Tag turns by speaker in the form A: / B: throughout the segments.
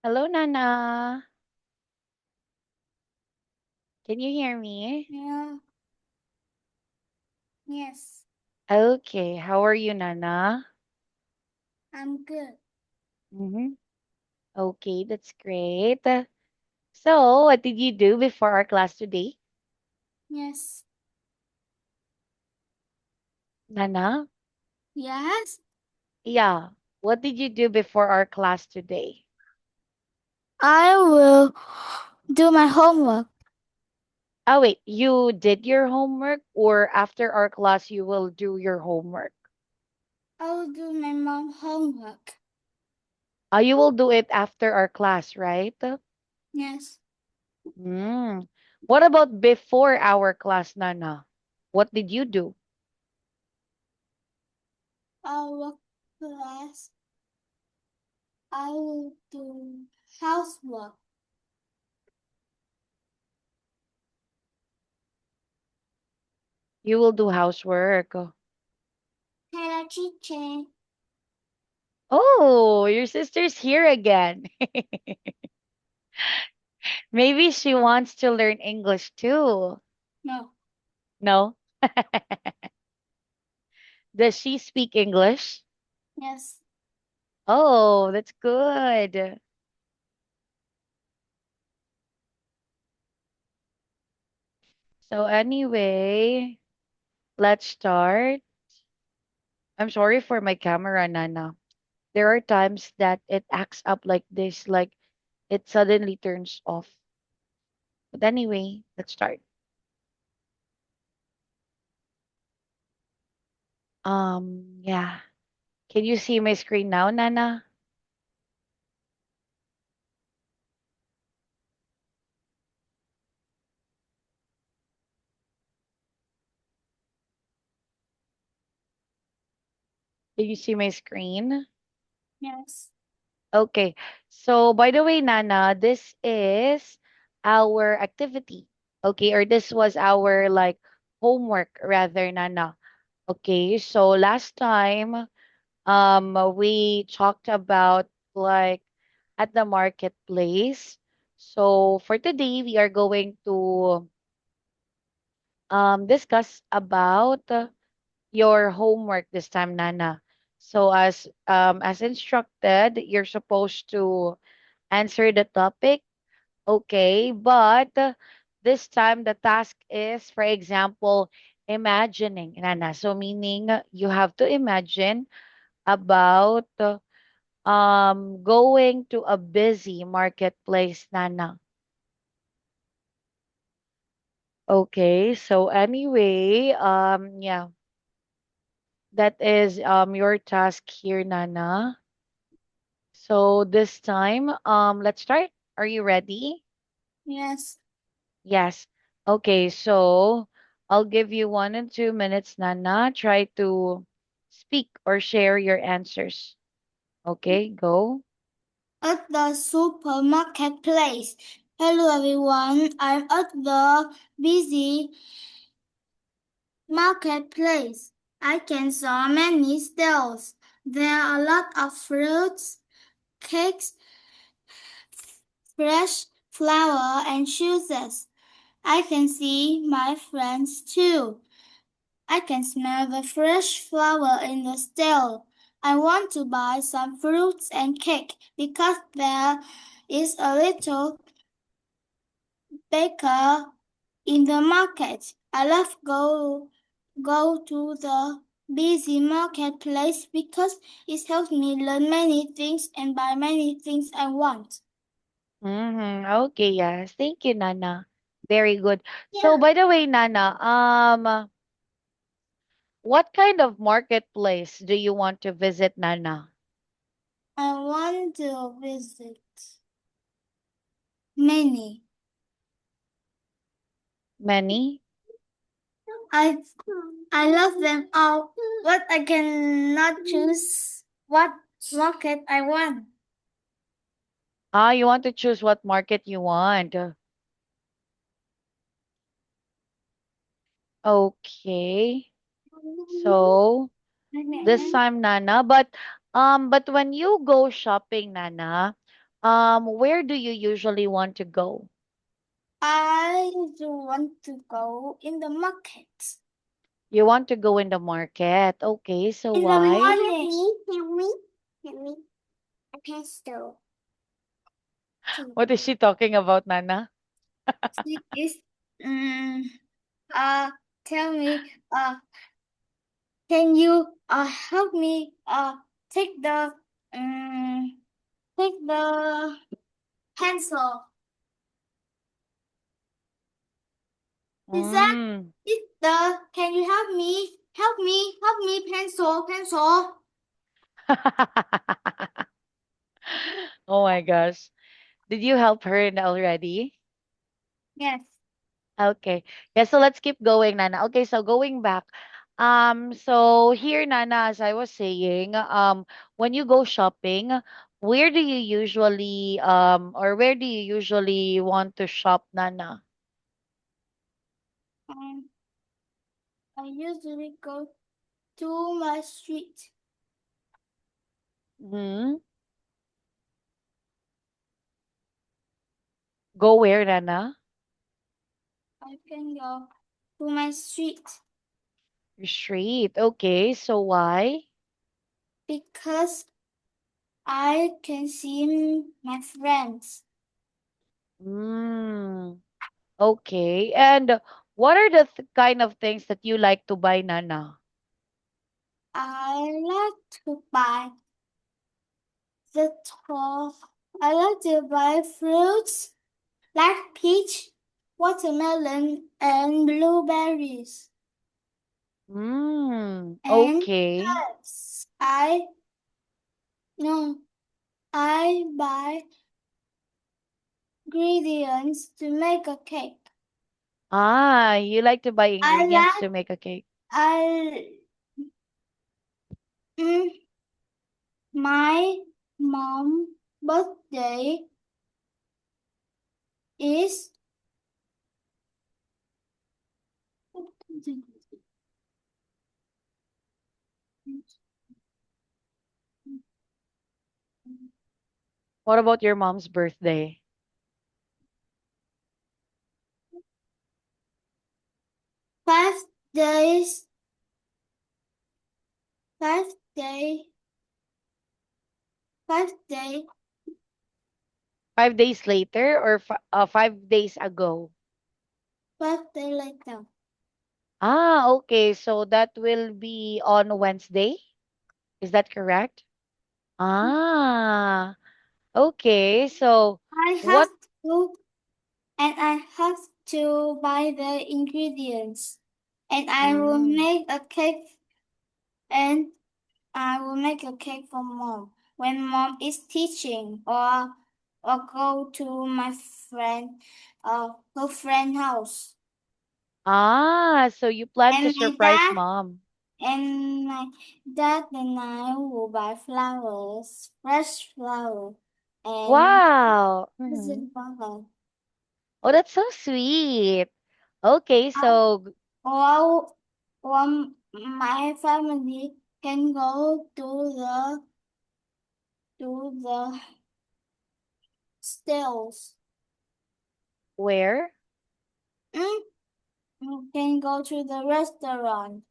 A: Hello, Nana. Can you hear me?
B: Yeah, yes,
A: Okay, how are you, Nana?
B: I'm good.
A: Mm-hmm. Okay, that's great. So, what did you do before our class today,
B: Yes,
A: Nana?
B: yes,
A: Yeah, what did you do before our class today?
B: I will do my homework.
A: Oh, wait, you did your homework, or after our class, you will do your homework?
B: I will do my mom homework.
A: You will do it after our class, right?
B: Yes,
A: Mm. What about before our class, Nana? What did you do?
B: our class. I will do housework.
A: You will do housework.
B: Hello, teacher.
A: Oh, your sister's here again. Maybe she wants to learn English too.
B: No,
A: No? Does she speak English?
B: yes,
A: Oh, that's good. So anyway, let's start. I'm sorry for my camera, Nana. There are times that it acts up like this, like it suddenly turns off. But anyway, let's start. Yeah. Can you see my screen now, Nana? Can you see my screen?
B: yes.
A: Okay. So, by the way, Nana, this is our activity. Okay. Or this was our like homework rather, Nana. Okay. So last time, we talked about like at the marketplace. So for today, we are going to discuss about your homework this time, Nana. So as instructed, you're supposed to answer the topic. Okay, but this time the task is, for example, imagining, Nana. So meaning you have to imagine about going to a busy marketplace, Nana. Okay, so anyway, yeah, that is your task here, Nana. So this time, let's start. Are you ready?
B: Yes.
A: Yes. Okay, so I'll give you 1 and 2 minutes, Nana. Try to speak or share your answers. Okay, go.
B: At the supermarket place. Hello everyone. I'm at the busy marketplace. I can saw many stalls. There are a lot of fruits, cakes, fresh flour and juices. I can see my friends too. I can smell the fresh flour in the stall. I want to buy some fruits and cake because there is a little baker in the market. I love go to the busy marketplace because it helps me learn many things and buy many things I want.
A: Mm-hmm. Okay, yes. Thank you, Nana. Very good. So,
B: Yeah.
A: by the way, Nana, what kind of marketplace do you want to visit, Nana?
B: I want to visit many.
A: Many?
B: I I love them all, but I cannot choose what market I want.
A: You want to choose what market you want. Okay. So, this time, Nana, but when you go shopping, Nana, Where do you usually want to go?
B: I do want to go in the market.
A: You want to go in the market. Okay, so
B: In the
A: why?
B: morning. Help me. A pesto.
A: What is she talking about, Nana?
B: She is, um, uh, tell me, can you, help me, take the, um, take the pencil. Is that
A: Mm.
B: it? The can you help me? Help me, pencil.
A: Oh my gosh. Did you help her already?
B: Yes.
A: Okay. Yeah, so let's keep going, Nana. Okay, so going back. So here, Nana, as I was saying, when you go shopping, where do you usually or where do you usually want to shop, Nana?
B: Um, I usually go to my street.
A: Hmm. Go where, Nana?
B: I can go to my street
A: Your street. Okay, so why?
B: because I can see my friends.
A: Mm, okay. And what are the kind of things that you like to buy, Nana?
B: I like to buy the top. I like to buy fruits like peach, watermelon, and blueberries. And
A: Okay.
B: yes, no, I buy ingredients to make a cake.
A: Ah, you like to buy
B: I
A: ingredients
B: like
A: to make a cake.
B: I mm, my mom birthday is
A: What about your mom's birthday?
B: 5 days, 5 day, 5 day,
A: 5 days later or 5 days ago?
B: 5 day later.
A: Ah, okay. So that will be on Wednesday. Is that correct? Ah, okay. So
B: I have
A: what?
B: to and I have to buy the ingredients and I will
A: Mm,
B: make a cake and I will make a cake for mom when mom is teaching or go to my friend her friend house.
A: so you plan to
B: And
A: surprise mom.
B: my dad and I will buy flowers, fresh flower and
A: Wow. Mhm.
B: present for her.
A: Oh, that's so sweet. Okay, so
B: Or my family can go to the stills.
A: where?
B: Mm, you can go to the restaurant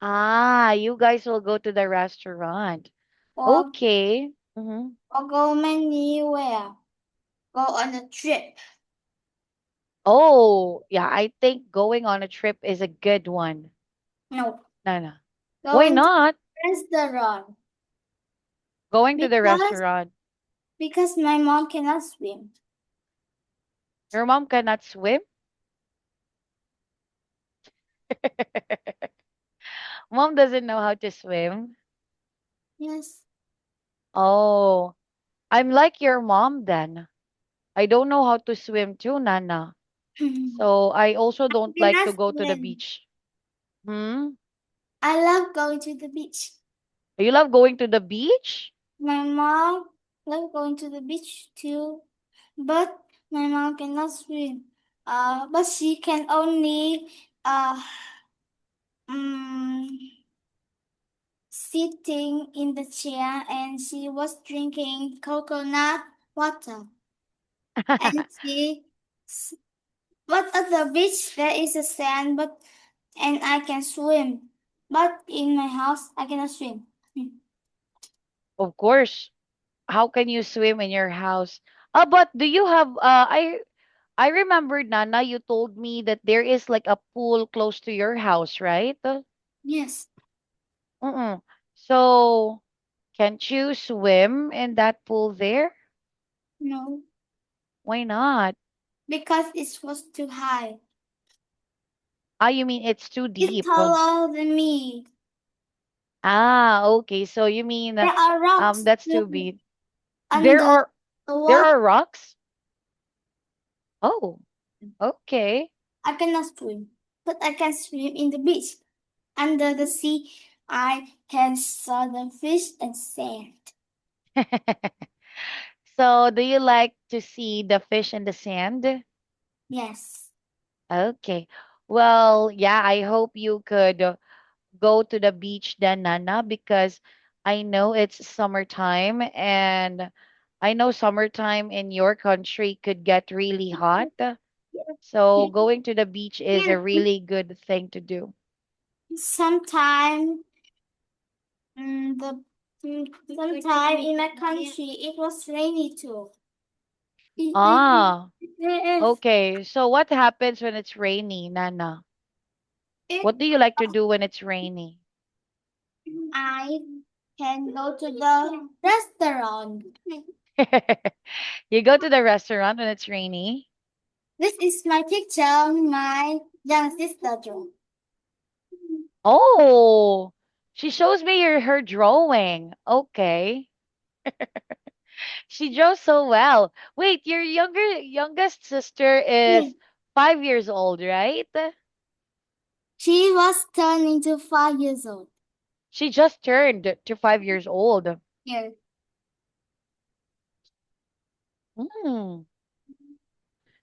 A: Ah, you guys will go to the restaurant.
B: or
A: Okay. Mm-hmm.
B: go anywhere. Go on a trip.
A: Oh, yeah, I think going on a trip is a good one.
B: No,
A: Nana. Why
B: going to
A: not?
B: the restaurant
A: Going to the
B: because
A: restaurant.
B: my mom cannot swim.
A: Your mom cannot swim? Mom doesn't know how to swim.
B: Yes.
A: Oh, I'm like your mom then. I don't know how to swim too, Nana. So I also don't like
B: Cannot
A: to go to the
B: swim.
A: beach. Hmm?
B: I love going to the beach.
A: You love going to the beach?
B: My mom love going to the beach too, but my mom cannot swim. But she can only um sitting in the chair and she was drinking coconut water and see. But at the beach there is a sand, but and I can swim. But in my house I cannot swim.
A: Of course. How can you swim in your house? But do you have I remember Nana, you told me that there is like a pool close to your house, right?
B: Yes.
A: Mm-mm. So, can't you swim in that pool there?
B: No.
A: Why not?
B: Because it was too high.
A: Ah, you mean it's too
B: It's
A: deep.
B: taller than me.
A: Ah, okay. So you mean
B: There are rocks
A: that's too
B: too
A: big. There
B: under
A: are
B: the
A: there
B: water.
A: are rocks? Oh, okay.
B: I cannot swim, but I can swim in the beach. Under the sea, I can saw the fish and sand.
A: So, do you like to see the fish in the sand?
B: Yes.
A: Okay. Well, yeah, I hope you could go to the beach then, Nana, because I know it's summertime and I know summertime in your country could get really hot. So going to the beach is a really good thing to do.
B: Sometime, the sometime in my country it was rainy too.
A: Ah,
B: If
A: okay. So what happens when it's rainy, Nana?
B: if
A: What do you like to do when it's rainy?
B: I can go to the restaurant.
A: You go to the restaurant when it's rainy?
B: This is my picture, my young sister drew.
A: Oh, she shows me her drawing. Okay. She draws so well. Wait, your youngest sister
B: Yeah.
A: is 5 years old, right?
B: She was turning to 5 years old.
A: She just turned to 5 years old.
B: Yeah.
A: Mm,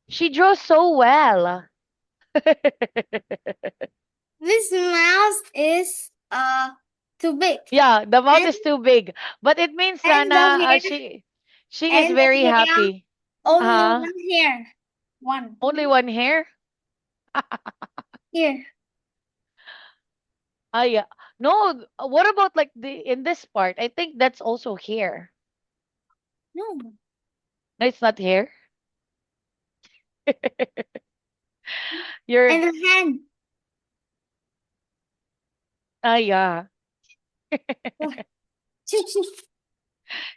A: she draws so well.
B: This mouse is too big.
A: Yeah, the mouth
B: And
A: is too big, but it means
B: and
A: Nana,
B: the hair
A: she is
B: and the
A: very
B: hair
A: happy.
B: only
A: Uh-huh.
B: one hair. One.
A: Only one hair?
B: Here.
A: Ah, yeah. No, what about like the in this part? I think that's also hair.
B: No.
A: No, it's not hair. Your
B: And the hand.
A: yeah.
B: Oh, choo, choo.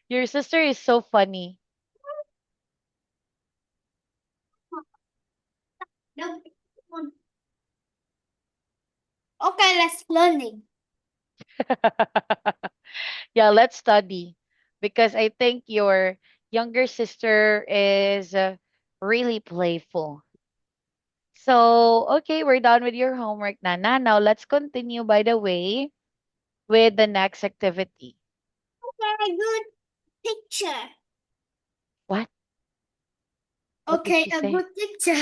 A: Your sister is so funny.
B: No. Okay, let's learning.
A: Yeah, let's study because I think your younger sister is really playful. So, okay, we're done with your homework, Nana. Now let's continue, by the way, with the next activity.
B: Very good picture.
A: What? What did
B: Okay,
A: she
B: a
A: say?
B: good picture.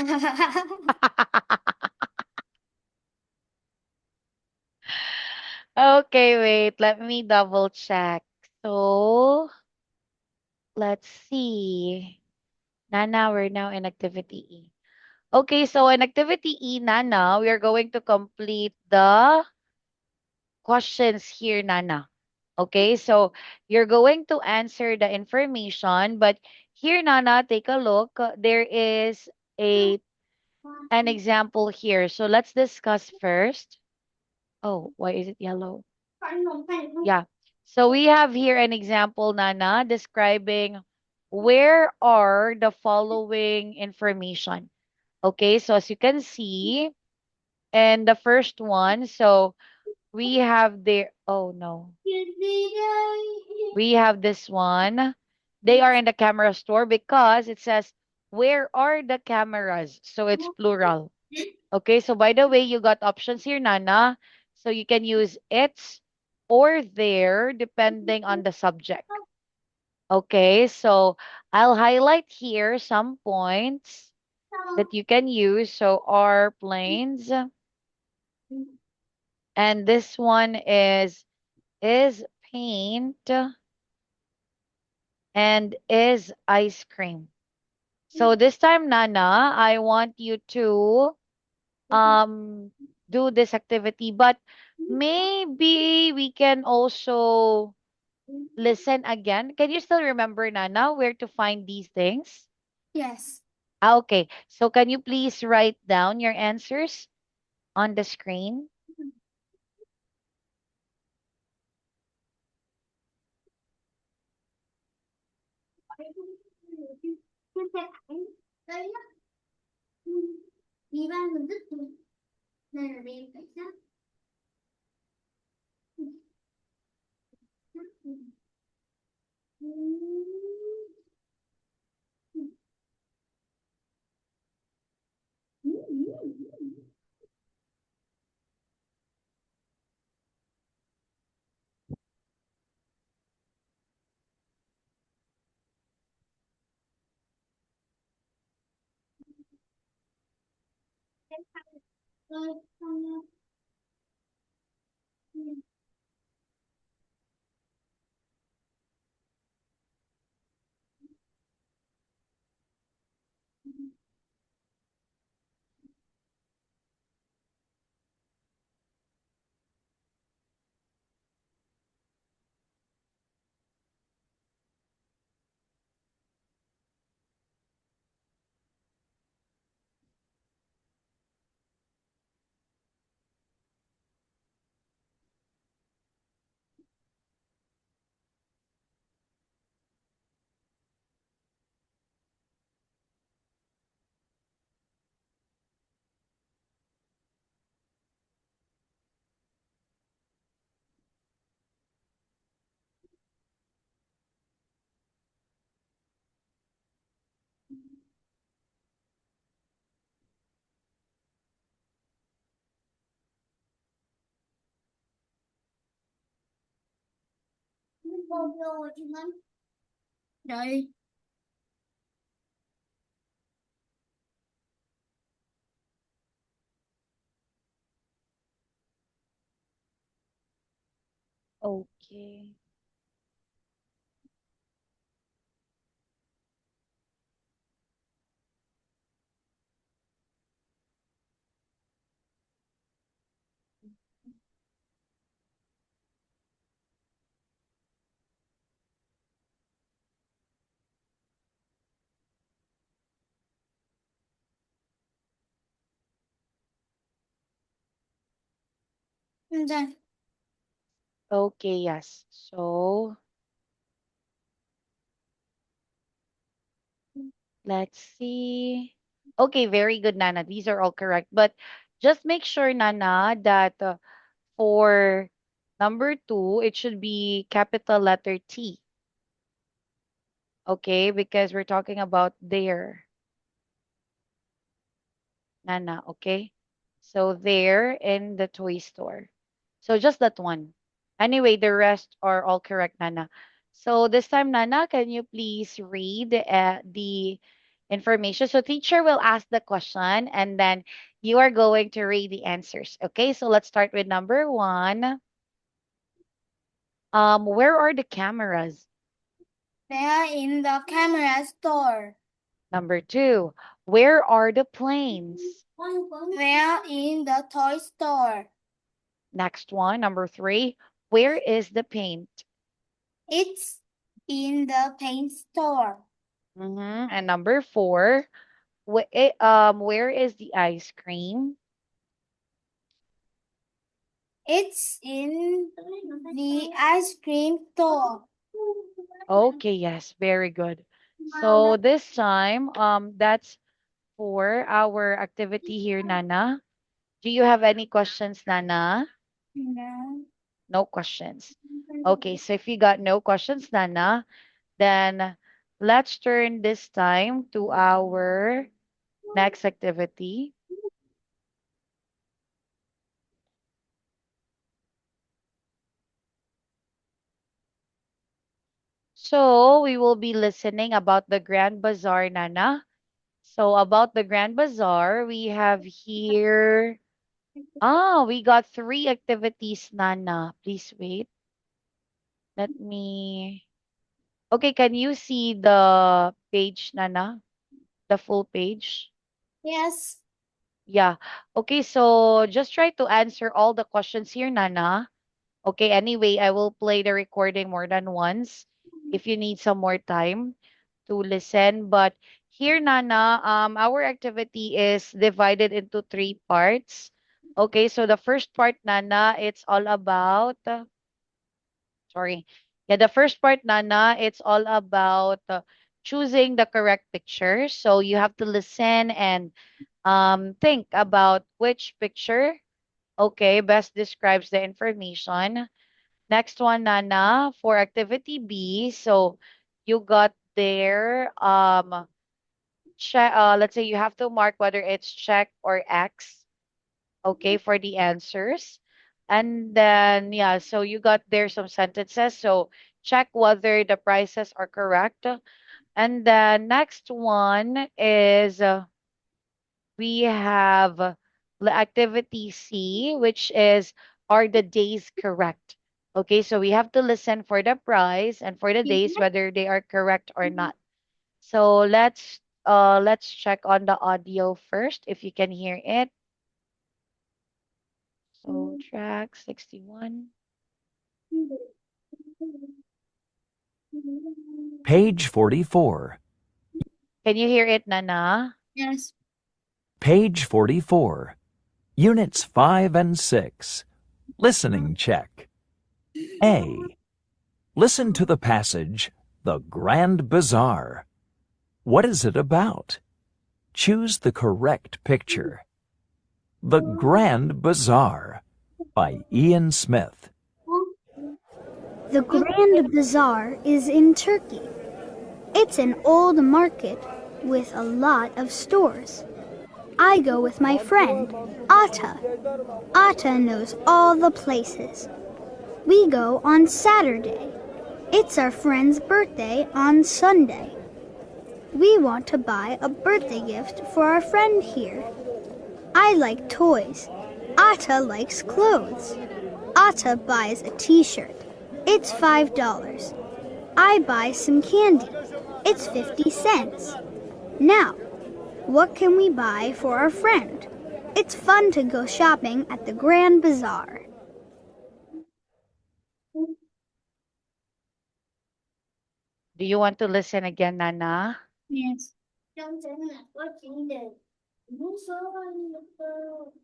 A: Okay, wait, let me double check. So, let's see. Nana, we're now in activity E. Okay, so in activity E, Nana, we are going to complete the questions here, Nana. Okay, so you're going to answer the information, but here, Nana, take a look. There is a an example here. So let's discuss first. Oh, why is it yellow? Yeah. So we have here an example, Nana, describing where are the following information. Okay, so as you can see, and the first one, so we have there, oh no, we have this one. They are in the camera store because it says, where are the cameras? So it's plural. Okay, so by the way, you got options here, Nana. So you can use its or their depending on the subject. Okay, so I'll highlight here some points that you can use. So are planes, and this one is paint, and is ice cream. So this time, Nana, I want you to um do this activity, but maybe we can also listen again. Can you still remember, Nana, where to find these things?
B: Yes.
A: Okay. So can you please write down your answers on the screen?
B: Đi ba mình thích nên là đem phải sách. Rồi.
A: Okay.
B: Rồi.
A: Okay, yes. So let's see. Okay, very good, Nana. These are all correct. But just make sure, Nana, that for number two, it should be capital letter T. Okay, because we're talking about there, Nana. Okay. So there in the toy store. So just that one. Anyway, the rest are all correct, Nana. So this time, Nana, can you please read the information? So teacher will ask the question and then you are going to read the answers. Okay, so let's start with number one. Where are the cameras?
B: They are in the camera store.
A: Number two, where are the planes?
B: They are in the toy store.
A: Next one, number three, where is the paint?
B: It's in the paint store.
A: And number four, where is the ice cream?
B: It's in the ice cream store.
A: Okay, yes, very good. So this time, that's for our activity here, Nana. Do you have any questions, Nana?
B: No.
A: No questions. Okay, so if you got no questions, Nana, then let's turn this time to our next activity. So we will be listening about the Grand Bazaar, Nana. So about the Grand Bazaar, we have here. We got three activities, Nana. Please wait. Let me Okay, can you see the page, Nana? The full page?
B: Yes.
A: Yeah. Okay, so just try to answer all the questions here, Nana. Okay, anyway, I will play the recording more than once if you need some more time to listen. But here, Nana, our activity is divided into three parts. Okay, so the first part, Nana, it's all about, sorry. Yeah, the first part, Nana, it's all about choosing the correct picture. So you have to listen and think about which picture, okay, best describes the information. Next one, Nana, for activity B. So you got there, check, let's say you have to mark whether it's check or X, okay, for the answers. And then, yeah, so you got there some sentences. So check whether the prices are correct. And then next one is we have the activity C, which is are the days correct? Okay, so we have to listen for the price and for the days whether they are correct or not. So let's check on the audio first if you can hear it. So track 61.
C: Page 44.
A: Can you hear it, Nana?
B: Yes.
C: Page 44. Units 5 and 6. Listening check. A. Listen to the passage, The Grand Bazaar. What is it about? Choose the correct picture. The Grand Bazaar by Ian Smith.
D: The Grand Bazaar is in Turkey. It's an old market with a lot of stores. I go with my friend, Ata. Ata knows all the places. We go on Saturday. It's our friend's birthday on Sunday. We want to buy a birthday gift for our friend here. I like toys. Ata likes clothes. Ata buys a t-shirt. It's $5. I buy some candy. It's 50 cents. Now, what can we buy for our friend? It's fun to go shopping at the Grand Bazaar.
A: Do you want to listen again, Nana?
B: Yes.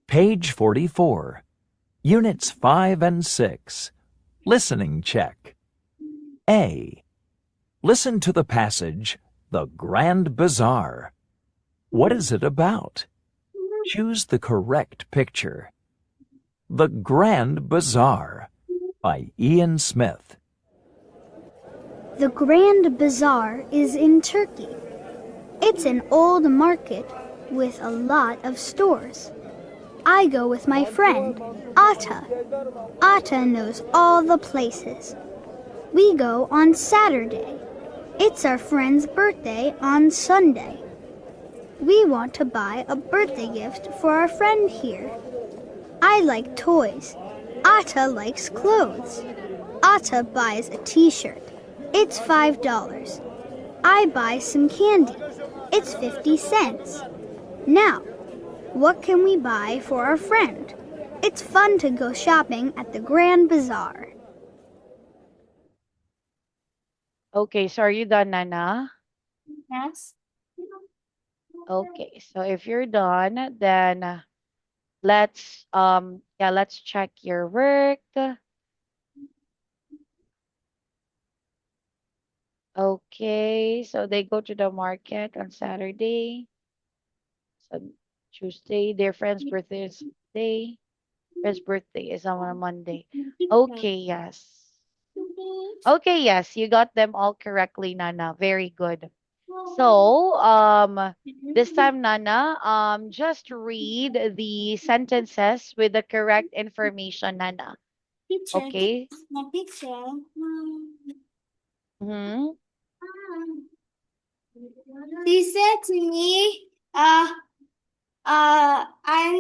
C: Page 44. Units 5 and 6. Listening check. A. Listen to the passage, The Grand Bazaar. What is it about? Choose the correct picture. The Grand Bazaar by Ian Smith.
D: The Grand Bazaar is in Turkey. It's an old market with a lot of stores. I go with my friend, Ata. Ata knows all the places. We go on Saturday. It's our friend's birthday on Sunday. We want to buy a birthday gift for our friend here. I like toys. Ata likes clothes. Ata buys a t-shirt. It's $5. I buy some candy. It's 50 cents. Now, what can we buy for our friend? It's fun to go shopping at the Grand Bazaar.
A: Okay, so are you done, Nana?
B: Yes.
A: Okay, so if you're done, then let's check your work. Okay, so they go to the market on Saturday. So Tuesday, their friend's birthday is Monday. Friend's birthday is on a Monday. Okay, yes. Okay, yes, you got them all correctly, Nana. Very good. So, this time, Nana, just read the sentences with the correct information, Nana.
B: Picture.
A: Okay?
B: My picture.
A: Mm-hmm.
B: He said to me, I'll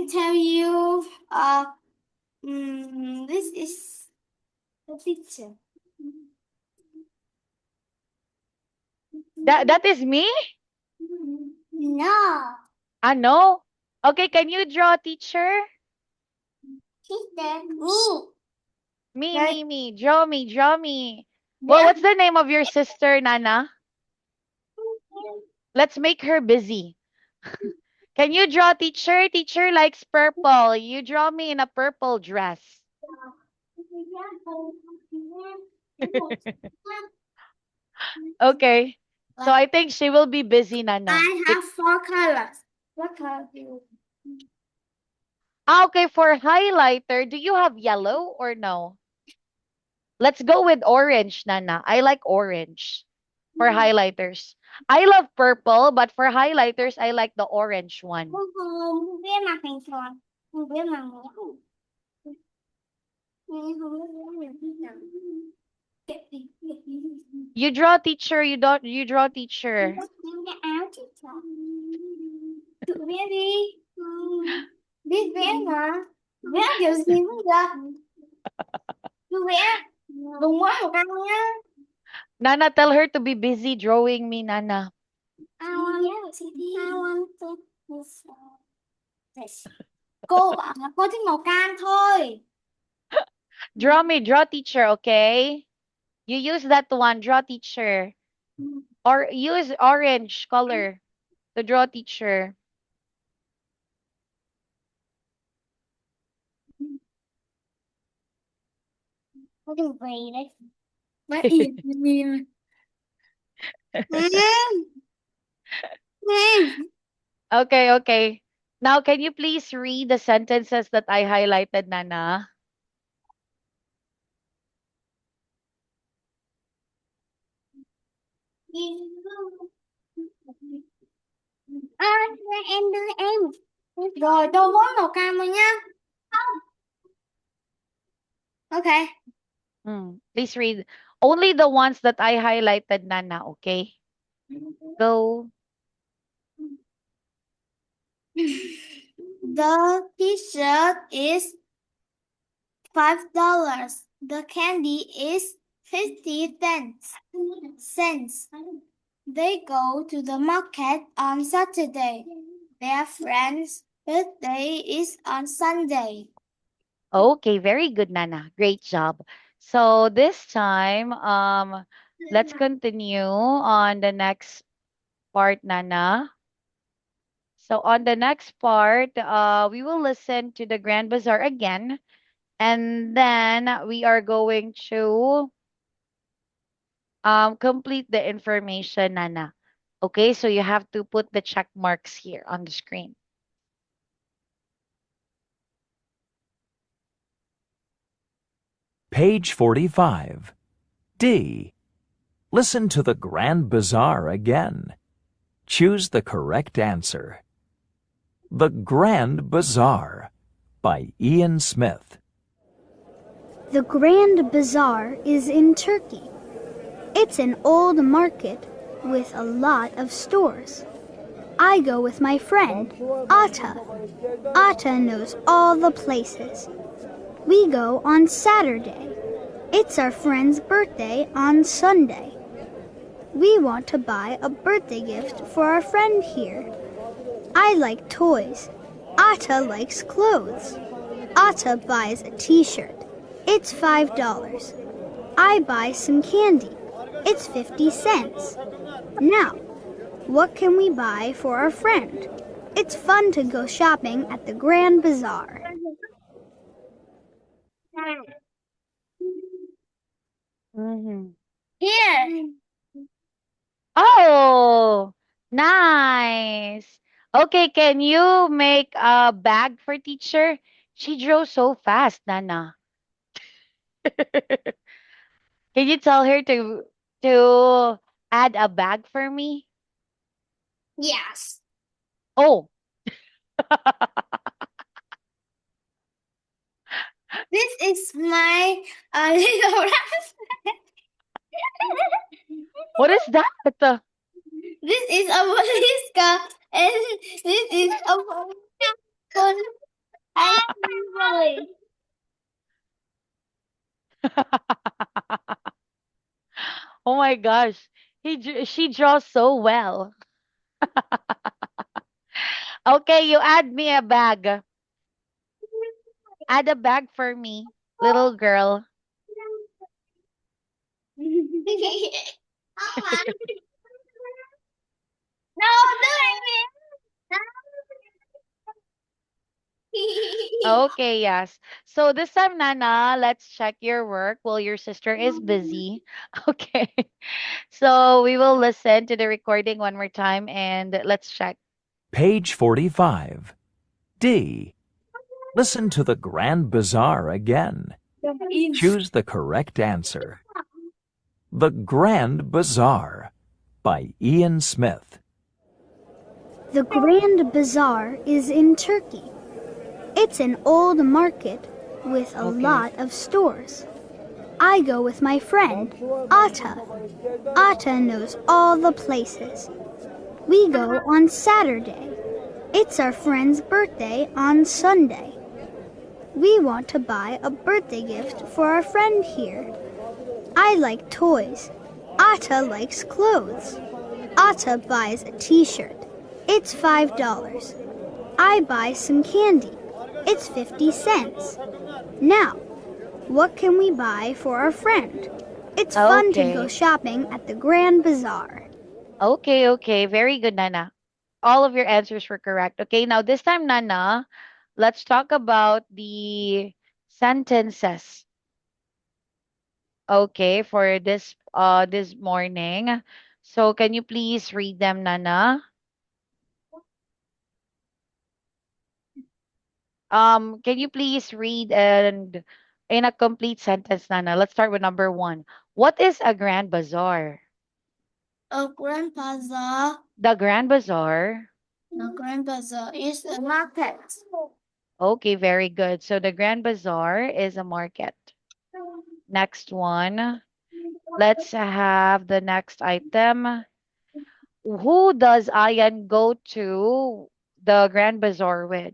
B: tell you, this is the picture.
A: That is me?
B: No.
A: No? Okay, can you draw, teacher?
B: Sister. Me.
A: Me. Draw me, draw me. Well,
B: There.
A: what's the name of your sister, Nana? Let's make her busy. Can you draw, teacher? Teacher likes purple. You draw me in a purple dress. Okay. So I think she will be busy, Nana.
B: I have 4 colors. What color do you?
A: Okay, for highlighter, do you have yellow or no? Let's go with orange, Nana. I like orange for highlighters. I love purple, but for highlighters, I like the orange one.
B: Không biết mặt hình tròn. Không biết mặt mũi. Nhưng không biết
A: You draw, teacher. You draw, teacher.
B: những cái áo chị chọn. Tự vẽ đi. Biết vẽ mà. Vẽ kiểu gì cũng được. Cứ vẽ. Đúng mỗi một cái nhá.
A: Nana, tell her to be busy drawing me, Nana.
B: I want this. Cô bảo là cô thích màu cam thôi.
A: Draw me, draw, teacher, okay? You use that one, draw, teacher. Or use orange color to draw, teacher.
B: Có đừng về đấy. Nó im im.
A: Okay. Now, can you please read the sentences that I highlighted, Nana?
B: Em đưa em. Rồi tôi muốn màu cam rồi nhá. Okay.
A: Please read only the ones that I highlighted, Nana, okay? Go.
B: The t-shirt is $5. The candy is 50 cents. They go to the market on Saturday. Their friend's birthday is on Sunday.
A: Okay, very good, Nana. Great job. So this time, let's continue on the next part, Nana. So on the next part, we will listen to the Grand Bazaar again, and then we are going to complete the information, Nana. Okay, so you have to put the check marks here on the screen.
C: Page 45. D. Listen to the Grand Bazaar again. Choose the correct answer. The Grand Bazaar by Ian Smith.
D: The Grand Bazaar is in Turkey. It's an old market with a lot of stores. I go with my friend, Ata. Ata knows all the places. We go on Saturday. It's our friend's birthday on Sunday. We want to buy a birthday gift for our friend here. I like toys. Ata likes clothes. Ata buys a t-shirt. It's $5. I buy some candy. It's 50 cents. Now, what can we buy for our friend? It's fun to go shopping at the Grand Bazaar.
B: Here.
A: Oh, nice. Okay, can you make a bag for teacher? She drew so fast, Nana. Can you tell her to add a bag for me?
B: Yes.
A: Oh,
B: This is my little rabbit.
A: what is that?
B: This is a police car, and this is a police
A: Oh my gosh. She draws so well. Okay, you add me a bag. Add a bag for me, little girl.
B: No, doing it.
A: Okay, yes. So this time, Nana, let's check your work while your sister is busy. Okay. So we will listen to the recording one more time and let's check.
C: Page 45. D. Listen to the Grand Bazaar again. Choose the correct answer. The Grand Bazaar by Ian Smith.
D: The Grand Bazaar is in Turkey. It's an old market with a
A: Okay.
D: lot of stores. I go with my friend, Ata. Ata knows all the places. We go on Saturday. It's our friend's birthday on Sunday. We want to buy a birthday gift for our friend here. I like toys. Ata likes clothes. Ata buys a t-shirt. It's $5. I buy some candy. It's 50 cents. Now, what can we buy for our friend? It's fun to go
A: Okay.
D: shopping at the Grand Bazaar.
A: Okay, okay. Very good, Nana. All of your answers were correct. Okay, now this time, Nana, let's talk about the sentences. Okay, for this morning. So can you please read them, Nana? Can you please read and in a complete sentence, Nana? Let's start with number one. What is a grand bazaar?
B: A grand bazaar.
A: The grand bazaar.
B: A grand bazaar is a market.
A: Okay, very good. So the grand bazaar is a market. Next one. Let's have the next item. Who does Ayan go to the grand bazaar with?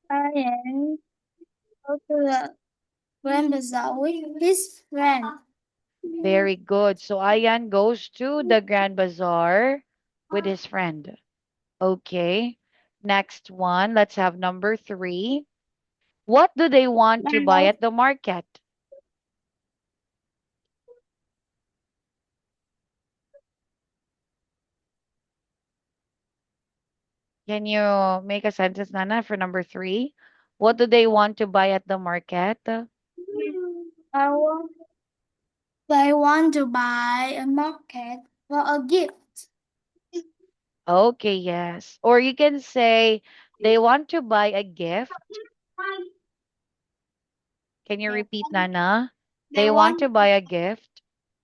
B: I am go to the grand bazaar with his friend.
A: Very good. So Ayan goes to the grand bazaar with his friend. Okay. Next one. Let's have number three. What do they want to buy at the market? Can you make a sentence, Nana, for number three? What do they want to buy at the market?
B: I want, I want to buy a market for a gift.
A: Okay, yes. Or you can say they want to buy a gift. Can you repeat, Nana?
B: They
A: They want
B: want
A: to buy a gift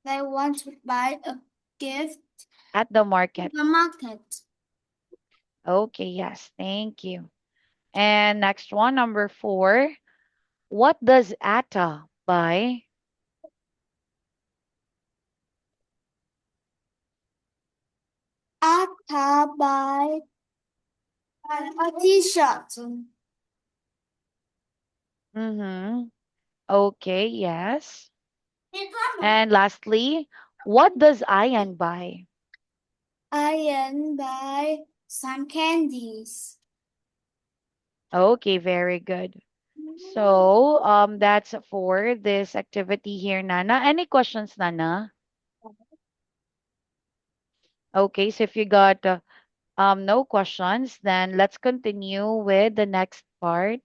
B: they want to buy a gift
A: at the
B: at
A: market.
B: the market.
A: Okay, yes. Thank you. And next one, number four. What does Atta buy?
B: Ata buy a t-shirt.
A: Mm-hmm. Okay, yes. And lastly, what does Ayan buy?
B: I buy some candies.
A: Okay, very good. So, that's for this activity here, Nana. Any questions, Nana? Okay, so if you got no questions, then let's continue with the next part.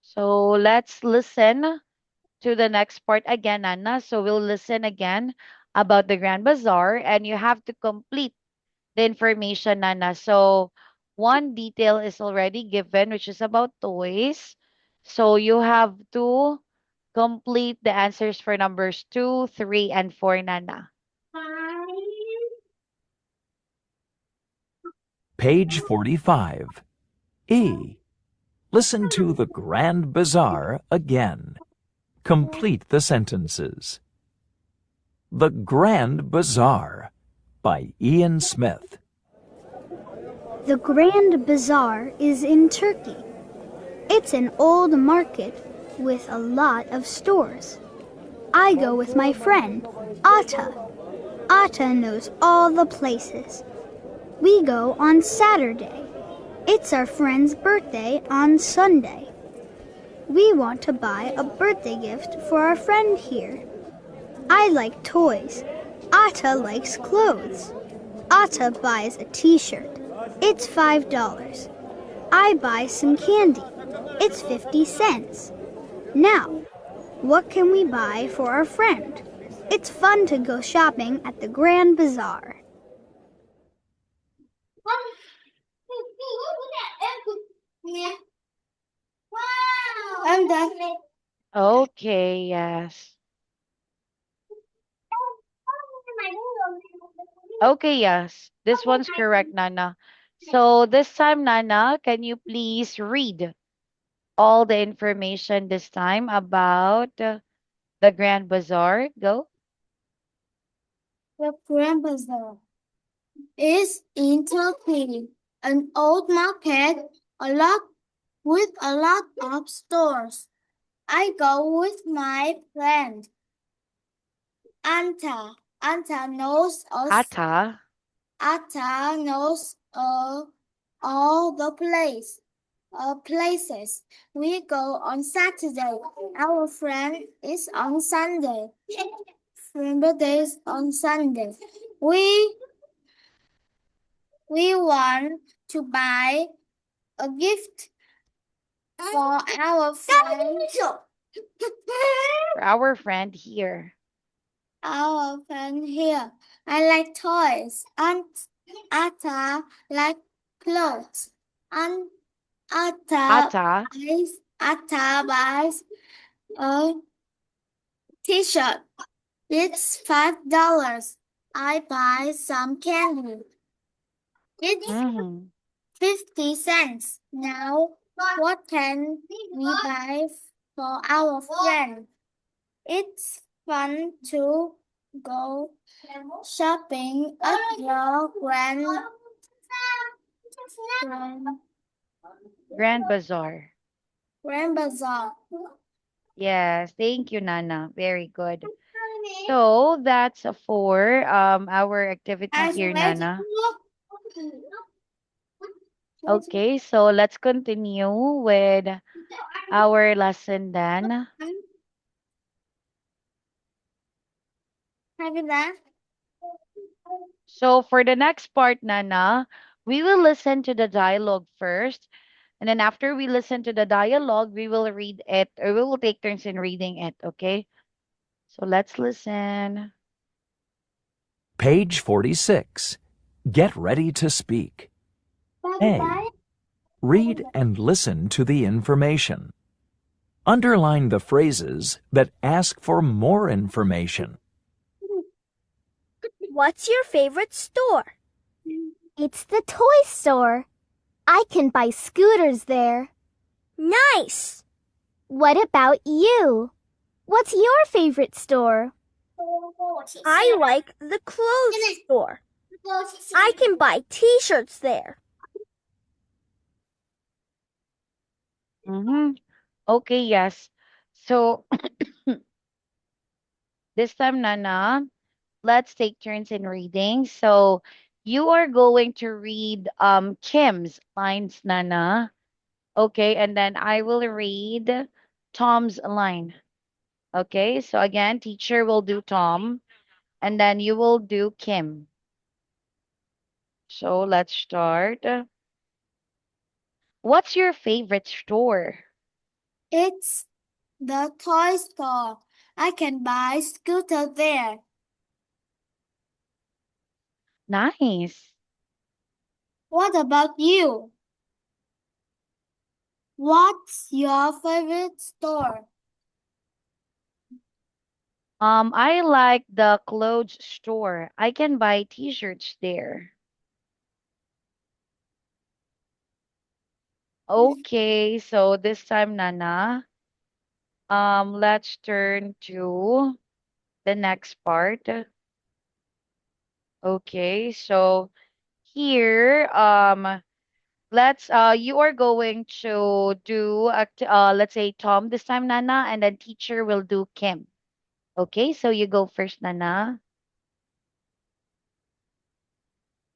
A: So let's listen to the next part again, Nana. So we'll listen again about the Grand Bazaar, and you have to complete the information, Nana. So one detail is already given, which is about toys. So you have to complete the answers for numbers 2, 3, and 4, Nana.
C: Page 45. E. Listen to the Grand Bazaar again. Complete the sentences. The Grand Bazaar by Ian Smith.
D: The Grand Bazaar is in Turkey. It's an old market with a lot of stores. I go with my friend, Atta. Atta knows all the places. We go on Saturday. It's our friend's birthday on Sunday. We want to buy a birthday gift for our friend here. I like toys. Atta likes clothes. Atta buys a t-shirt. It's $5. I buy some candy. It's 50 cents. Now, what can we buy for our friend? It's fun to go shopping at the Grand Bazaar.
B: I'm done.
A: Okay, yes. Okay, yes. This one's correct, Nana. So this time, Nana, can you please read all the information this time about the Grand Bazaar? Go.
B: The Grand Bazaar is in Turkey, an old market, with a lot of stores. I go with my friend Anta. Anta knows us.
A: Ata.
B: Anta knows all the places. We go on Saturday. Our friend is on Sunday. Friend birthday is on Sunday. We want to buy a gift for our friend.
A: For our friend here.
B: Our friend here. I like toys. Aunt Atta like clothes. Aunt
A: Ata.
B: Atta buys a t-shirt. It's $5. I buy some candy. It's
A: Mm-hmm.
B: 50 cents. Now, what can we buy for our friend? It's fun to go shopping at the
A: Grand Bazaar.
B: Grand Bazaar.
A: Yes, thank you, Nana. Very good. So that's for our activity here, Nana. Okay, so let's continue with our lesson then.
B: Have you done?
A: So for the next part, Nana, we will listen to the dialogue first. And then after we listen to the dialogue, we will read it or we will take turns in reading it, okay? So let's listen.
C: Page 46. Get ready to speak. A. Read and listen to the information. Underline the phrases that ask for more information.
D: What's your favorite store? It's the toy store. I can buy scooters there. Nice! What about you? What's your favorite store? I like the clothes store. I can buy t-shirts there.
A: Mm-hmm. Okay, yes. So this time, Nana, let's take turns in reading. So you are going to read Kim's lines, Nana. Okay, and then I will read Tom's line. Okay, so again, teacher will do Tom, and then you will do Kim. So let's start. What's your favorite store?
B: It's the toy store. I can buy scooter there.
A: Nice.
B: What about you? What's your favorite store?
A: I like the clothes store. I can buy t-shirts there. Okay, so this time, Nana, let's turn to the next part. Okay, so here, let's you are going to do let's say Tom this time, Nana, and then teacher will do Kim. Okay, so you go first, Nana.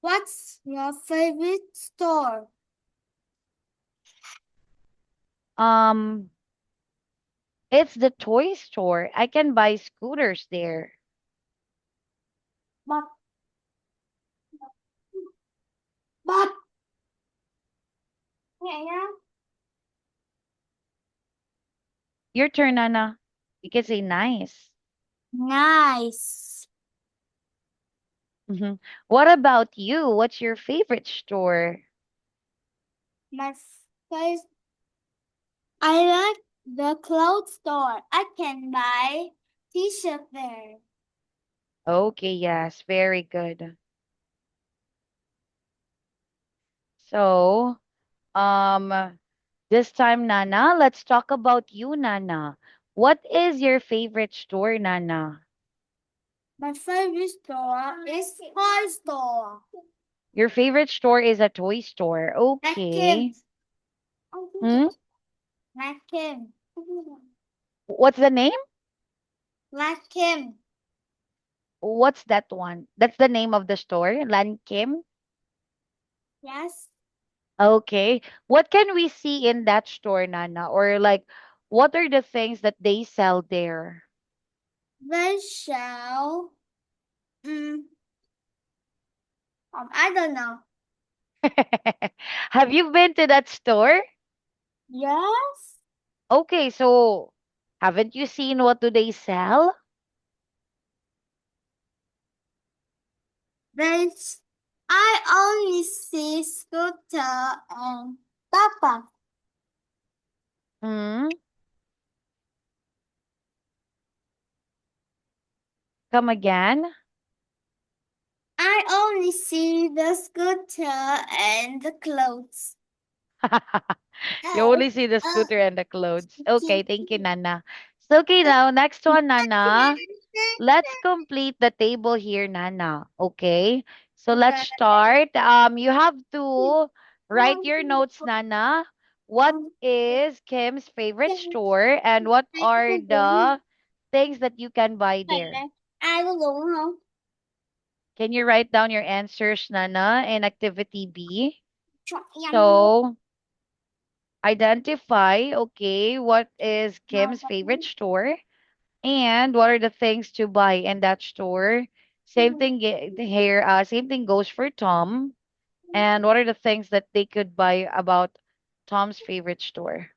B: What's your favorite store?
A: Um, it's the toy store. I can buy scooters there.
B: But, but, yeah.
A: Your turn, Nana. You can say nice.
B: Nice.
A: Hmm. What about you? What's your favorite store?
B: My face. I like the clothes store. I can buy t-shirt there.
A: Okay, yes, very good. So, this time, Nana, let's talk about you, Nana. What is your favorite store, Nana?
B: My favorite store is toy store.
A: Your favorite store is a toy store.
B: Like
A: Okay.
B: Kim.
A: Hmm?
B: Like Kim.
A: What's the name?
B: Like Kim.
A: What's that one? That's the name of the store, Lan Kim.
B: Yes.
A: Okay. What can we see in that store, Nana? Or like, what are the things that they sell there?
B: They shall. Mm, I don't know.
A: Have you been to that store?
B: Yes.
A: Okay, so haven't you seen what do they sell?
B: They. I only see scooter and papa.
A: Hmm? Come again?
B: I only see the scooter and the clothes.
A: You only see the scooter and the clothes. Okay, thank you, Nana. So, okay, now next one, Nana. Let's complete the table here, Nana. Okay. So let's start. You have to write your notes, Nana. What is Kim's favorite store and what are the things that you can buy there?
B: Ai có đúng không?
A: Can you write down your answers, Nana, in activity B?
B: Chọn em luôn.
A: So identify, okay, what is Kim's favorite store and what are the things to buy in that store. Same thing here. Same thing goes for Tom. And what are the things that they could buy about Tom's favorite store?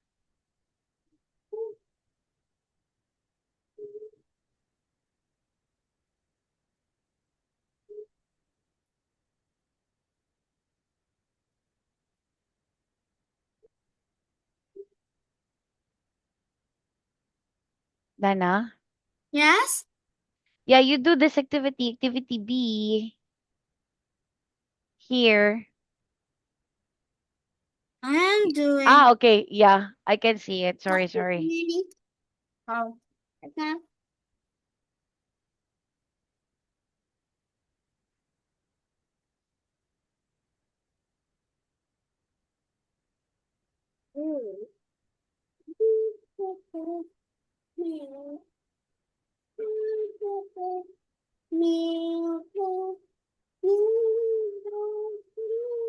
A: Nana?
B: Yes,
A: Yeah, you do this activity, activity B here.
B: I'm doing.
A: Ah, okay. Yeah, I can see it. Sorry,
B: What
A: sorry.
B: minute? Oh, okay.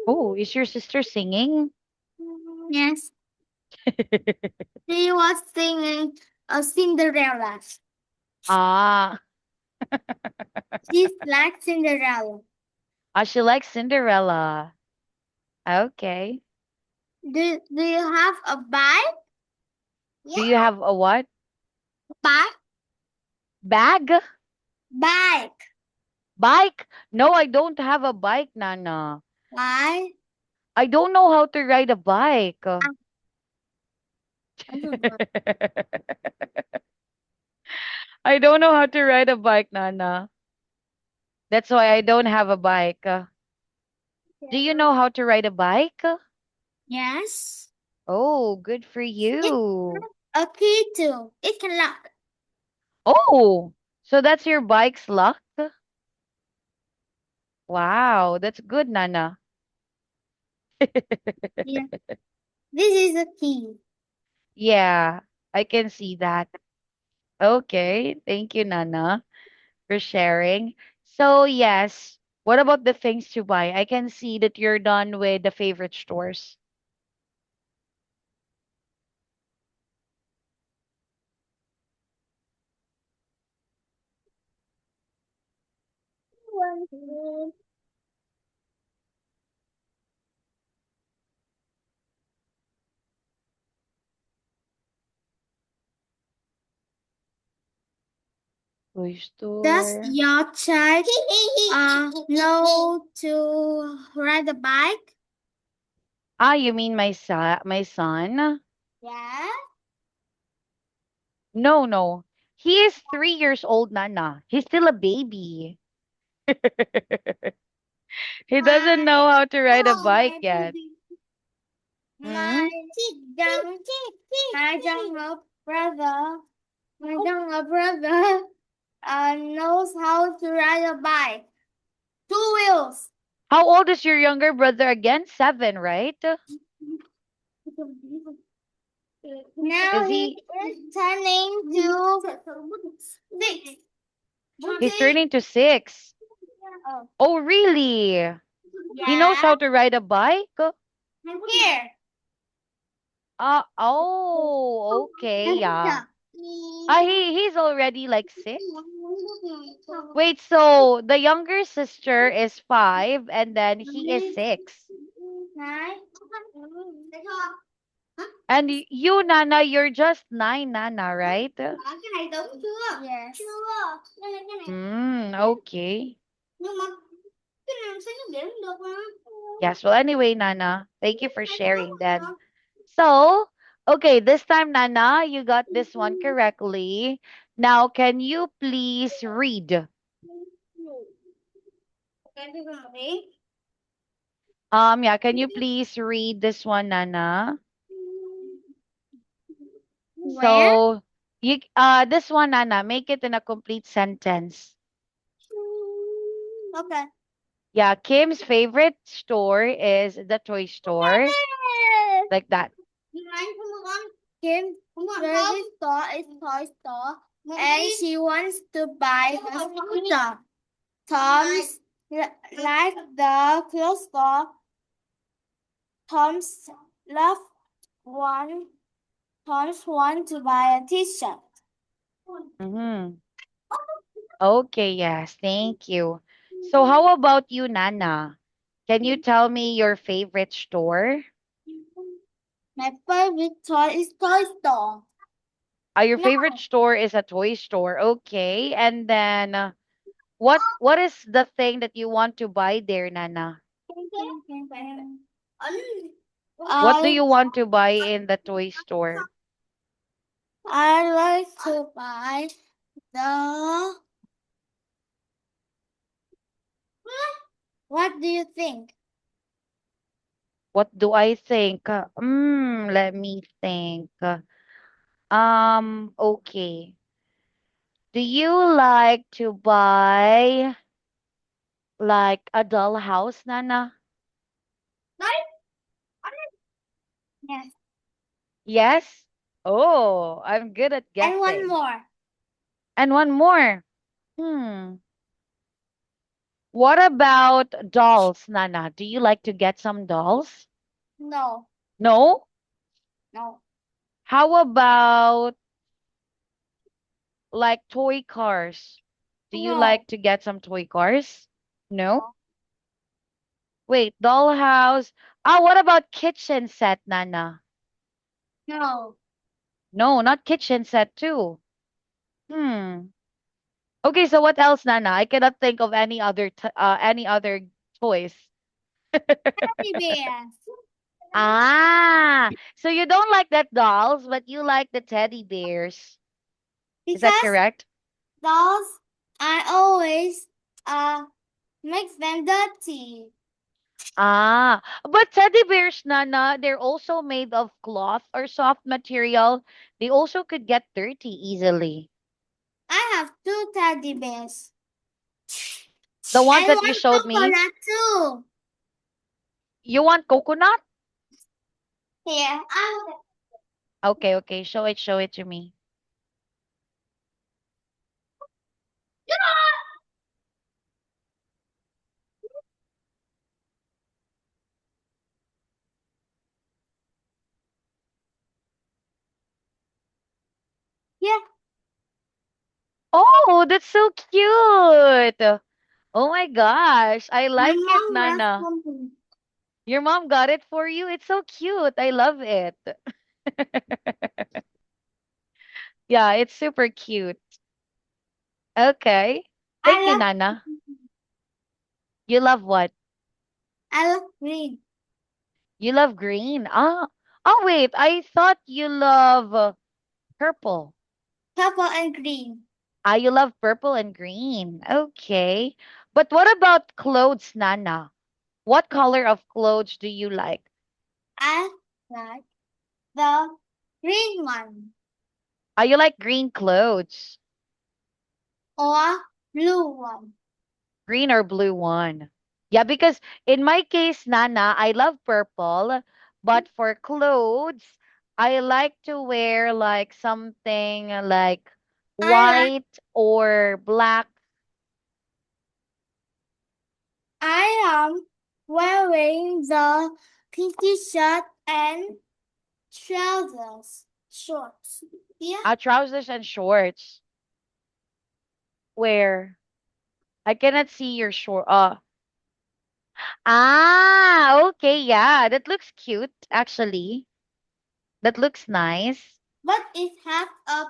A: Oh, is your sister singing?
B: Yes, she was singing a Cinderella.
A: Ah,
B: She's like Cinderella.
A: she likes Cinderella. Okay.
B: Do you have a bike?
A: Do you have a what?
B: Bike?
A: Bag?
B: Bike.
A: Bike? No, I don't have a bike, Nana.
B: Why?
A: I don't know how to ride a bike.
B: I don't know.
A: I don't know how to ride a bike, Nana. That's why I don't have a bike. Do you know how to ride a bike?
B: Yes.
A: Oh, good for
B: It
A: you.
B: has a key too. It can lock.
A: Oh, so that's your bike's luck? Wow, that's good, Nana.
B: Yeah. This is a key.
A: Yeah, I can see that. Okay. Thank you, Nana, for sharing. So, yes, what about the things to buy? I can see that you're done with the favorite stores. Toy
B: Does
A: store.
B: your child know to ride a bike?
A: Ah, you mean my son?
B: Yeah.
A: No, no. He is 3 years old, Nana. He's still a baby. He doesn't know how to ride a bike yet.
B: My
A: Hmm?
B: young, my younger brother, my younger brother knows how to ride a bike. 2 wheels.
A: How old is your younger brother again? 7, right?
B: Now
A: Is
B: he
A: he?
B: is turning to 6.
A: He's turning to 6.
B: Oh,
A: Oh, really? He knows
B: yeah.
A: how to ride a bike?
B: Here.
A: Oh, okay, yeah. He's already like 6. Wait, so the younger sister is 5 and then he is 6.
B: Nine.
A: And you, Nana, you're just 9, Nana, right?
B: Cái này đúng chưa? Yes. Chưa. Cái này.
A: Okay.
B: Nhưng mà cái này sao nó điểm được mà?
A: Yes, well, anyway, Nana, thank you for sharing then. So, okay, this time, Nana, you got this one correctly. Now, can you please read?
B: Cái gì mà đi?
A: Yeah, can you please read this one, Nana?
B: Where?
A: So, this one, Nana, make it in a complete sentence.
B: Okay.
A: Yeah, Kim's favorite store is the toy store, like that.
B: Kim's favorite store is toy store, and she wants to buy a scooter. Tom's like the clothes store. Tom's love one. Tom's want to buy a T-shirt.
A: Mm-hmm. Okay, yes, thank you. So, how about you, Nana? Can you tell me your favorite store?
B: My favorite toy is toy store.
A: Your
B: No.
A: favorite store is a toy store. Okay. And then what is the thing that you want to buy there, Nana? What do
B: I
A: you want to buy in the toy store?
B: I like to buy the. What do you think?
A: What do I think? Let me think. Okay. Do you like to buy like a doll house, Nana?
B: Yes.
A: Yes? Oh, I'm good at
B: And one
A: guessing.
B: more.
A: And one more. Hmm. What about dolls, Nana? Do you like to get some dolls?
B: No.
A: No?
B: No.
A: How about like toy cars? Do you
B: No.
A: like to get some toy cars? No? Wait, dollhouse. What about kitchen set, Nana?
B: No.
A: No, not kitchen set too. Hmm. Okay, so what else, Nana? I cannot think of any other toys.
B: Teddy bears.
A: So you don't like that dolls, but you like the teddy bears. Is that
B: Because
A: correct?
B: dolls, I always make them dirty.
A: But teddy bears, Nana, they're also made of cloth or soft material. They also could get dirty easily.
B: I have 2 teddy bears.
A: The ones
B: And
A: that you
B: one
A: showed me,
B: coconut too.
A: you want coconut?
B: Here.
A: Okay, okay, show it to me. Oh, that's so cute. Oh my gosh, I
B: My
A: like it,
B: mom has
A: Nana.
B: something.
A: Your mom got it for you. It's so cute. I love it. Yeah, it's super cute. Okay. Thank
B: I
A: you,
B: love
A: Nana. You love what?
B: I love green.
A: You love green. Ah. Oh, wait. I thought you love purple.
B: Purple and green.
A: Ah, you love purple and green. Okay. But what about clothes, Nana? What color of clothes do you like?
B: I like the green one
A: Ah, you like green clothes.
B: or blue one.
A: Green or blue one. Yeah, because in my case, Nana, I love purple, but for clothes, I like to wear like something like
B: I like
A: white or black.
B: I am wearing the pinky shirt and trousers, shorts. Yeah,
A: Trousers and shorts. Where I cannot see your short. Okay, yeah, that looks cute. Actually, that looks nice.
B: but it has a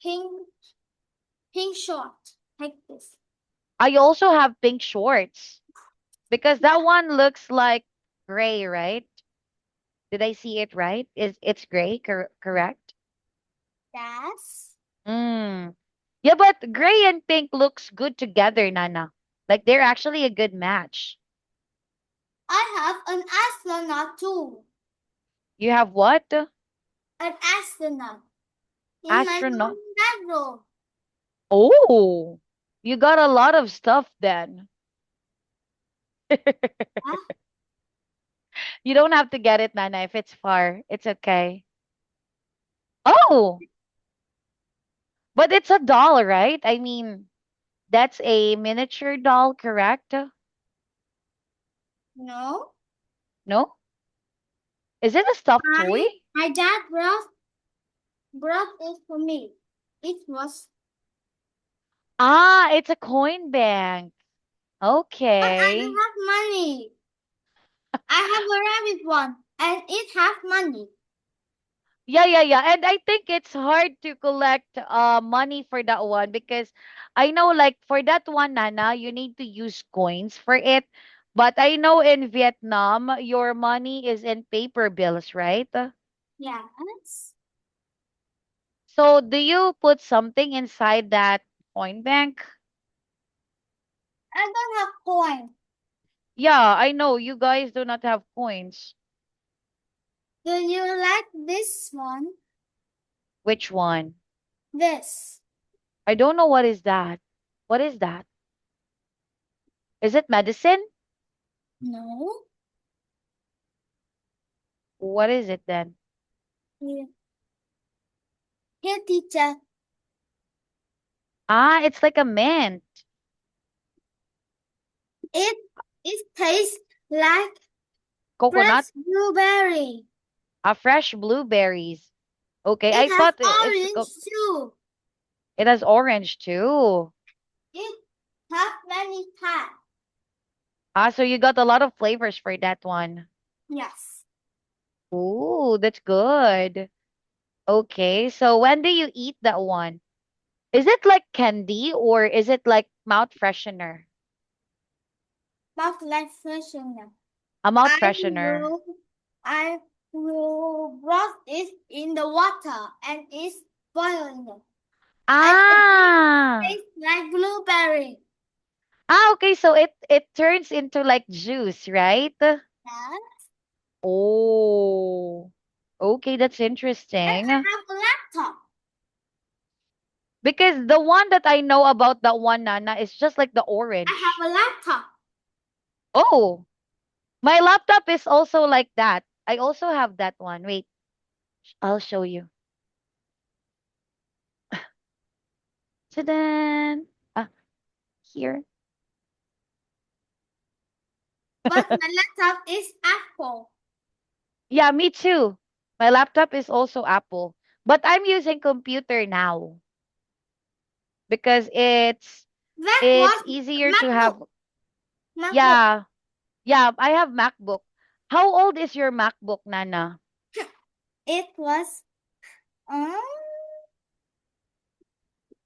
B: pink short like this.
A: I also have pink shorts because that one looks like gray, right? Did I see it right? Is it's gray, correct?
B: Yes.
A: Mm. Yeah, but gray and pink looks good together, Nana. Like they're actually a good match.
B: I have an astronaut too.
A: You have what?
B: An astronaut in my
A: Astronaut.
B: mom's bedroom.
A: Oh, you got a lot of stuff then.
B: Huh?
A: You don't have to get it, Nana, if it's far. It's okay. Oh, but it's a doll, right? I mean, that's a miniature doll, correct?
B: No.
A: No? Is it a stuffed toy?
B: My dad brought it for me. It was,
A: It's a coin bank.
B: but I don't
A: Okay.
B: have money. I have a rabbit one, and it has money.
A: Yeah. And I think it's hard to collect money for that one because I know like for that one, Nana, you need to use coins for it. But I know in Vietnam, your money is in paper bills, right?
B: Yes.
A: So do you put something inside that coin bank?
B: I don't have coin.
A: Yeah, I know you guys do not have coins.
B: Do you like this one?
A: Which one?
B: This.
A: I don't know what is that. What is that? Is it medicine?
B: No.
A: What is it then?
B: Here, here, teacher.
A: It's like a mint.
B: It tastes like
A: Coconut?
B: fresh blueberry.
A: Fresh blueberries. Okay,
B: It
A: I
B: has
A: thought
B: orange too.
A: it has orange too.
B: It has many types.
A: So you got a lot of flavors for that one.
B: Yes.
A: Ooh, that's good. Okay, so when do you eat that one? Is it like candy or is it like mouth freshener?
B: Mouth like freshener.
A: A mouth
B: I
A: freshener.
B: will I will brush it in the water and it's boiling. I think it
A: Ah.
B: tastes like blueberry.
A: Okay, so it turns into like juice, right?
B: Yes.
A: Oh. Okay, that's
B: And
A: interesting.
B: I have a laptop.
A: Because the one that I know about that one, Nana, is just like the
B: I
A: orange.
B: have a laptop.
A: Oh, my laptop is also like that. I also have that one. Wait, I'll show you. Ta-da! Ah, here.
B: But my laptop is Apple.
A: Yeah, me too. My laptop is also Apple, but I'm using computer now. because
B: That
A: it's
B: was
A: easier to have.
B: MacBook. MacBook.
A: Yeah, yeah, I have MacBook. How old is your MacBook, Nana?
B: It was um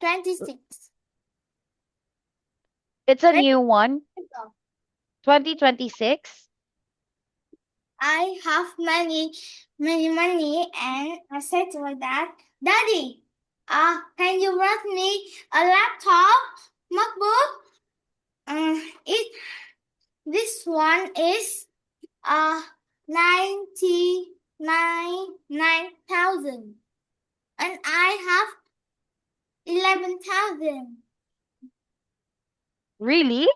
B: 26.
A: It's a
B: Very
A: new one,
B: simple.
A: 2026.
B: I have many money, and I said to my dad, Daddy, can you rent me a laptop, MacBook? It this one is 99,000, and I have 11,000.
A: Really?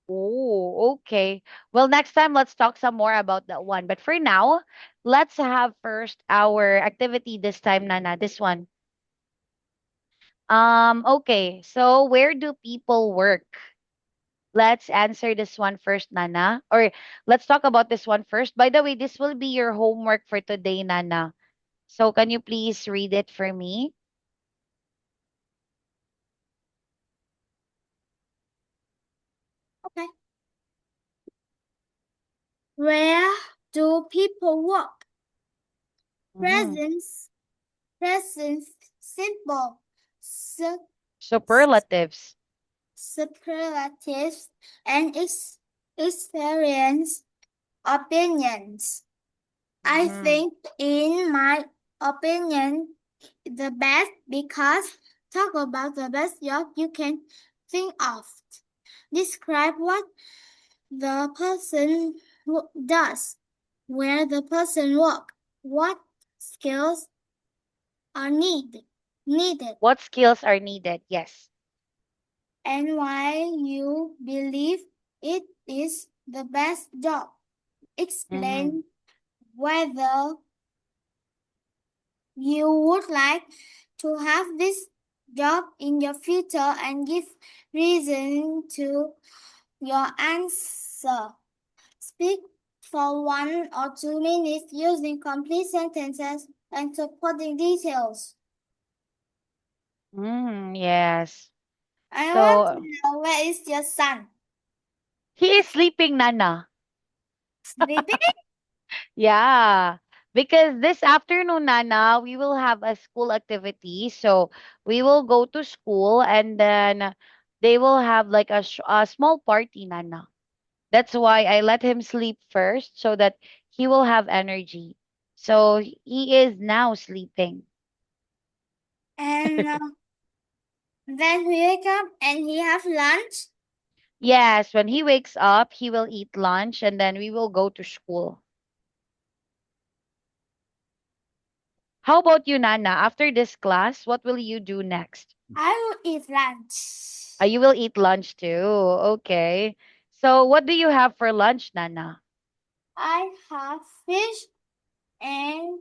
A: Oh, okay. Well, next time let's talk some more about that one. But for now, let's have first our activity this time, Nana. This one. Okay. So where do people work? Let's answer this one first, Nana. Or let's talk about this one first. By the way, this will be your homework for today, Nana. So can you please read it for me?
B: Okay. Where do people work?
A: Mhm.
B: Present simple.
A: Superlatives.
B: Superlatives and experience opinions. I
A: Mhm.
B: think, in my opinion, the best because talk about the best job you can think of. Describe what the person does, where the person work, what skills are needed,
A: What skills are needed? Yes.
B: and why you believe it is the best job.
A: Mhm.
B: Explain whether you would like to have this job in your future and give reason to your answer. Speak for 1 or 2 minutes using complete sentences and supporting details.
A: Yes.
B: I want to
A: So
B: know, where is your son?
A: he is sleeping, Nana.
B: Sleeping?
A: Yeah. Because this afternoon, Nana, we will have a school activity. So we will go to school and then they will have like a small party, Nana. That's why I let him sleep first so that he will have energy. So he is now sleeping.
B: And then we wake up and he have lunch.
A: Yes, when he wakes up, he will eat lunch and then we will go to school. How about you, Nana? After this class, what will you do next?
B: I will eat lunch.
A: You will eat lunch too. Okay. So what do you have for lunch, Nana?
B: I have fish and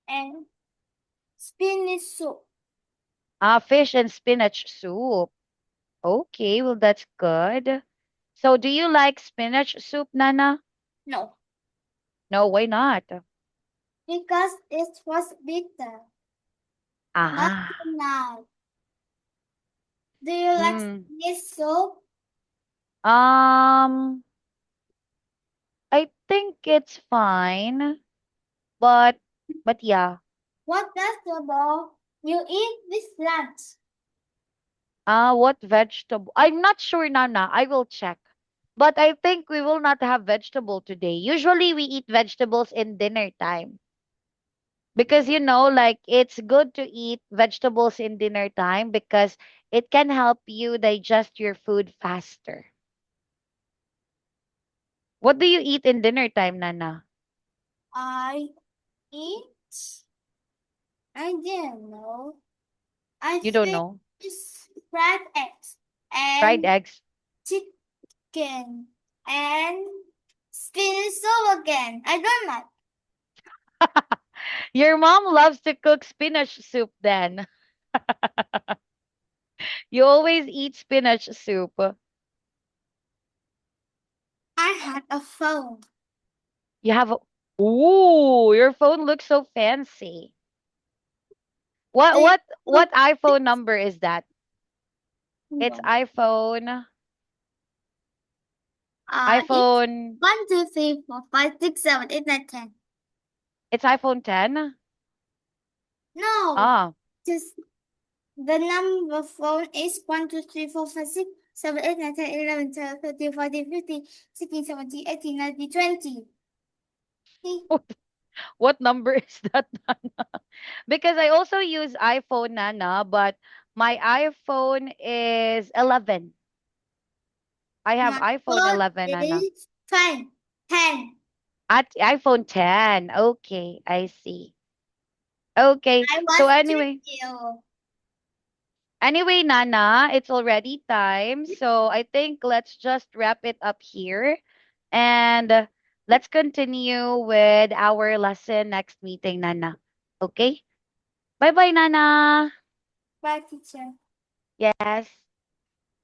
B: and spinach soup.
A: Fish and spinach soup. Okay, well that's good. So do you like spinach soup, Nana?
B: No,
A: No, why not?
B: because it was bitter. Not
A: Ah.
B: tonight. Do you like
A: Mm.
B: spinach soup?
A: Um, I think it's fine, but yeah.
B: What vegetable you eat this lunch?
A: What vegetable? I'm not sure, Nana. I will check. But I think we will not have vegetable today. Usually we eat vegetables in dinner time. Because like it's good to eat vegetables in dinner time because it can help you digest your food faster. What do you eat in dinner time, Nana?
B: I eat. I didn't know. I
A: You don't
B: think
A: know?
B: it's fried eggs
A: Fried
B: and
A: eggs.
B: chicken and spinach soup again. I don't like.
A: Your mom loves to cook spinach soup then. You always eat spinach soup.
B: I had a phone.
A: You have a Ooh, your phone looks so fancy. What iPhone number is that? It's iPhone
B: It's
A: iPhone
B: 1, 2, 3, 4, 5, 6, 7, 8, 9, 10.
A: it's iPhone 10?
B: No,
A: Ah,
B: just the number phone is 1, 2, 3, 4, 5, 6, 7, 8, 9, 10, 11, 12, 13, 14, 15, 16, 17, 18, 19, 20. See?
A: what number is that, Nana? Because I also use iPhone, Nana, but my iPhone is 11. I have
B: My
A: iPhone
B: phone
A: 11, Nana.
B: is 10. 10.
A: At iPhone 10. Okay, I see. Okay.
B: I
A: So
B: was
A: anyway,
B: you.
A: Nana, it's already time. So I think let's just wrap it up here and let's continue with our lesson next meeting, Nana. Okay? Bye-bye, Nana.
B: Bye, teacher.
A: Yes.